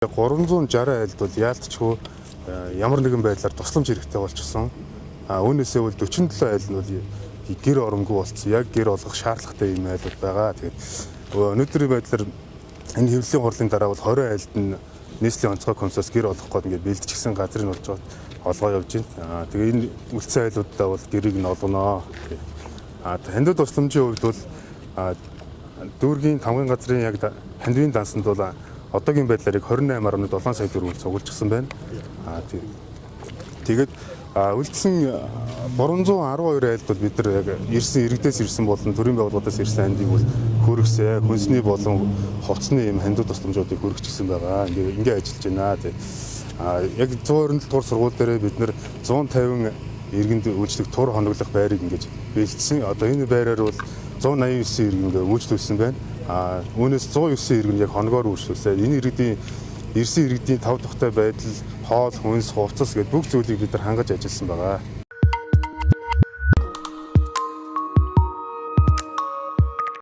360 айлд бол яалтчгүй ямар нэгэн байдлаар тусламж хэрэгтэй болчихсон. Үүнээсээ бол 47 айл нь бол гэр оромгүй болцсон. Яг гэр олгох шаардлагатай юм айлууд байгаа. Тэгээд өнөөдрийн байдлаар энэ хэвлэлийн хурлын дараа бол 20 айлд нь нийслэлийн онцгой консорс гэр олгох гээд ингээд бэлдчихсэн газрыг болж байгаа олгоо явж байна. Тэгээ энэ үлдсэн айлуудаа бол гэрийг нь олгоно. Хандив тусламжийн хувьд бол дүүргийн тамгын газрын яг хандивын дансанд бол одоогийн байдлаар 28.7 сая төгрөг цугулчихсан байна. Тэгээд үлдсэн 312 айлд бол бид нар яг иргэдээс ирсэн болон төрийн байгууллагаас ирсэн хандийг бол хөргөсөө хүнсний болон хувцсны юм хандив тусламжуудыг хөргөжчихсэн байгаа. Ингээ ажиллаж байна. Яг 127 дугаар сургууль дээр бид нар 150 иргэнд үйлчлэх тур хоноглох байрыг ингэж бэлдсэн. Одоо энэ байраар бол 189 иргэн ингээ үйлчлүүлсэн байна. Үүнээс 109 иргэн яг хоногоор үйлчлүүлсэн. Энэ ирсэн иргэдийн тав тухтай байдал, хоол, хүнс, хувцас гэдэг бүх зүйлийг бид нар хангаж ажилласан байгаа.